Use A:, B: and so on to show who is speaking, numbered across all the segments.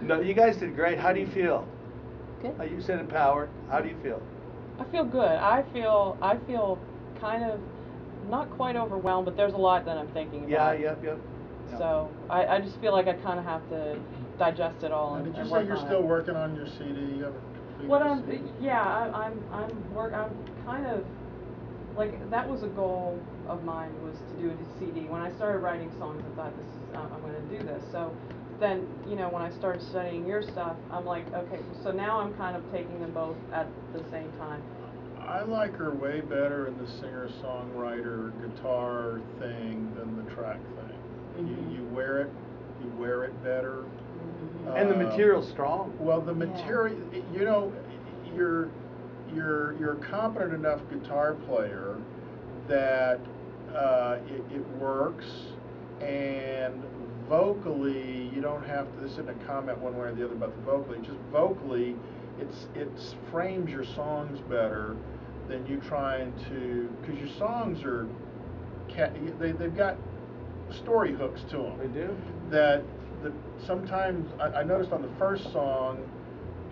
A: No, you guys did great. How do you feel?
B: Good.
A: You said empowered. How do you feel?
C: I feel good. I feel kind of not quite overwhelmed, but there's a lot that I'm thinking about.
A: Yep.
C: So I just feel like I kind of have to digest it all
D: Now,
C: and
D: did you
C: and
D: say
C: work
D: you're
C: on
D: still
C: it.
D: working on your CD? You haven't completed
C: What
D: the
C: I'm,
D: CD?
C: yeah, I'm kind of, like, that was a goal of mine, was to do a CD. When I started writing songs, I thought, I'm going to do this. So then, when I started studying your stuff, I'm like, okay, so now I'm kind of taking them both at the same time.
D: I like her way better in the singer-songwriter guitar thing than the track thing.
C: Mhm.
D: You wear it better.
A: And the material's strong.
D: Well, the material, you're a competent enough guitar player that it works, and vocally you don't have to. This isn't a comment one way or the other about the vocally. Just vocally, it's frames your songs better than you trying to, because your songs are they've got story hooks to them.
A: They do.
D: That sometimes I noticed on the first song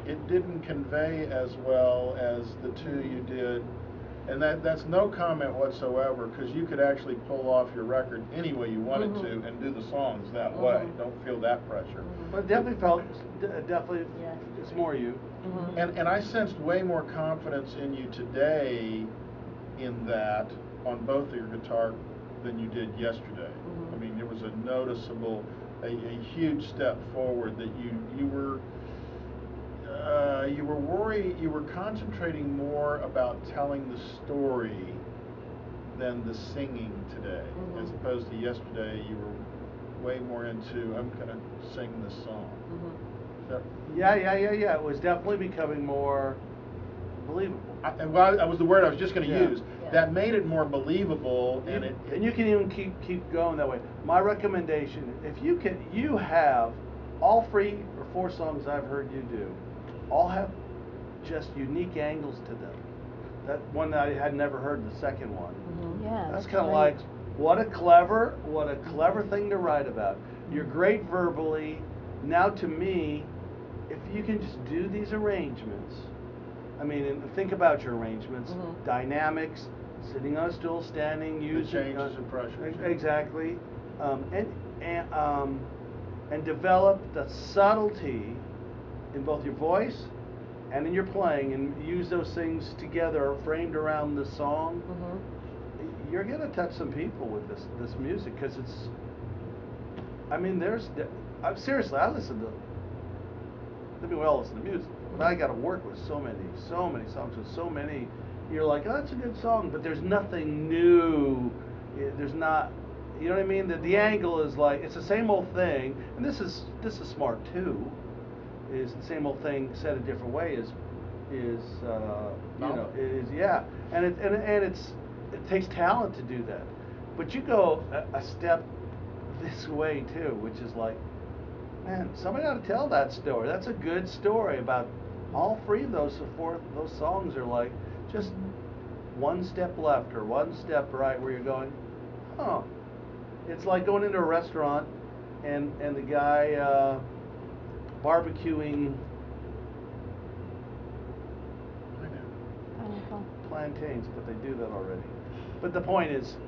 D: it didn't convey as well as the two you did, and that's no comment whatsoever, because you could actually pull off your record any way you wanted to and do the songs that way. Don't feel that pressure.
A: But it definitely it's more you.
D: And I sensed way more confidence in you today in that on both of your guitar than you did yesterday. I mean, there was a noticeable, a huge step forward that you were worried, you were concentrating more about telling the story than the singing today, as opposed to yesterday you were way more into, I'm gonna sing this song.
A: Yeah. It was definitely becoming more believable.
D: That was the word I was just going to
A: Yeah.
D: use. That made it more believable, and
A: you can even keep going that way. My recommendation, if you have all 3 or 4 songs I've heard you do, all have just unique angles to them. That one that I had never heard, the second one.
B: Yeah.
A: That's kind of like, what a clever thing to write about. You're great verbally. Now to me, if you can just do these arrangements, I mean, and think about your arrangements, dynamics, sitting on a stool, standing, using
D: changes and pressures.
A: Exactly, and develop the subtlety in both your voice and in your playing, and use those things together, framed around the song. You're gonna touch some people with this music, because it's. I mean, seriously, I listen to. We all listen to music, but I got to work with so many songs with so many. You're like, oh, that's a good song, but there's nothing new. There's not, you know what I mean? The angle is like, it's the same old thing, and this is smart too. Is the same old thing said a different way and it takes talent to do that, but you go a step this way too, which is like, man, somebody ought to tell that story. That's a good story about all 3 of those songs are like just one step left or one step right, where you're going, huh. It's like going into a restaurant and the guy barbecuing plantains, but they do that already. But the point is,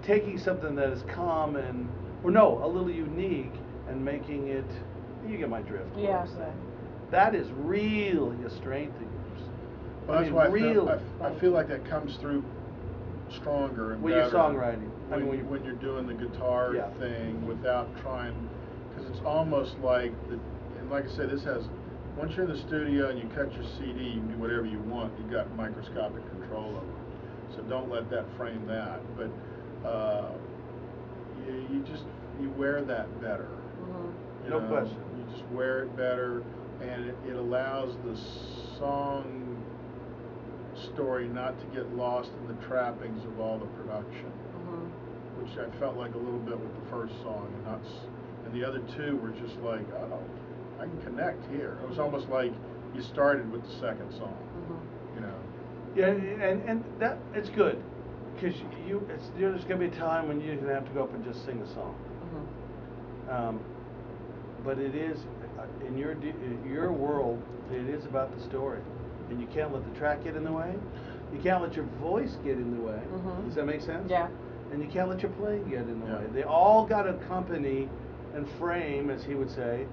A: taking something that is common, or no, a little unique, and making it, you get my drift.
C: Yeah.
A: That is really a strength of yours.
D: Well, that's why I feel like that comes through stronger and
A: with
D: better
A: your songwriting.
D: When you're doing the guitar thing without trying, because it's almost like and like I said, once you're in the studio and you cut your CD, you can do whatever you want. You've got microscopic control over it. So don't let that frame that. But you wear that better.
A: No question.
D: You just wear it better, and it allows the song story not to get lost in the trappings of all the production, which I felt like a little bit with the first song, and the other 2 were just like, oh, I can connect here. It was almost like you started with the second song,
A: Yeah, and that it's good, because there's gonna be a time when you're gonna have to go up and just sing a song. but it is in your world. It is about the story, and you can't let the track get in the way. You can't let your voice get in the way. Does that make sense?
C: Yeah.
A: And you can't let your playing get in the
D: Yeah.
A: way. They all got to accompany and frame, as he would say,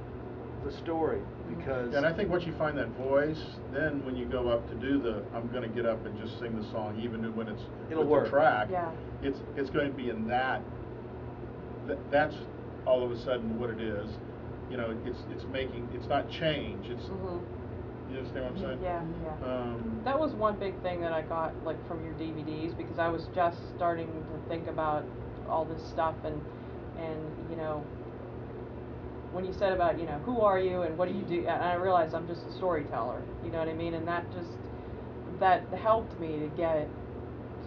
A: the story, because.
D: And I think once you find that voice, then when you go up to do I'm going to get up and just sing the song, even when it's
A: It'll
D: with
A: work.
D: the track.
C: Yeah.
D: It's going to be in that. That's all of a sudden what it is. You know, it's not change. It's. You understand what I'm saying?
C: Yeah, yeah. That was one big thing that I got, like, from your DVDs, because I was just starting to think about all this stuff, and you know, when you said about, you know, who are you and what do you do, and I realized I'm just a storyteller, you know what I mean, and that helped me to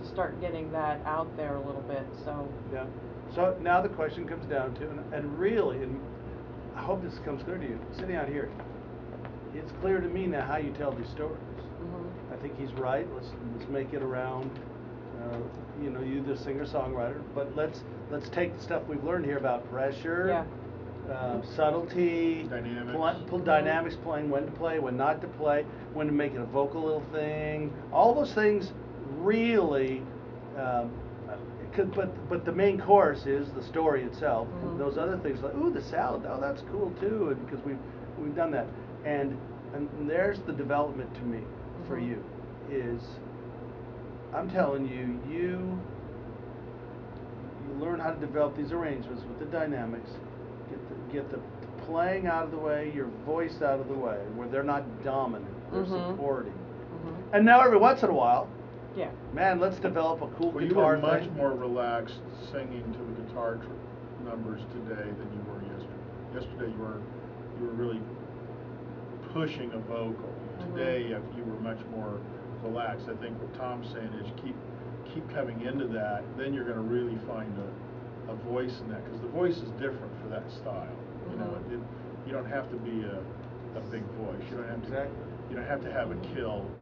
C: start getting that out there a little bit, so.
A: Yeah. So now the question comes down to, and really, and I hope this comes clear to you, sitting out here, it's clear to me now how you tell these stories. I think he's right. Let's make it around. You know, you the singer-songwriter, but let's take the stuff we've learned here about pressure, subtlety, dynamics, playing when to play, when not to play, when to make it a vocal little thing. All those things really. But the main course is the story itself. Those other things like, ooh, the salad, oh, that's cool too, and because we've done that. And there's the development to me for you is, I'm telling you, you learn how to develop these arrangements with the dynamics, get the playing out of the way, your voice out of the way, where they're not dominant, they're supporting. And now every once in a while, man, let's develop a cool
D: well,
A: guitar
D: you were much
A: thing.
D: more relaxed singing to the guitar numbers today than you were yesterday. Yesterday you were really pushing a vocal. Today you were much more relaxed. I think what Tom's saying is keep coming into that, then you're going to really find a voice in that, because the voice is different for that style. You know, you don't have to be a big voice. You don't have to have a kill.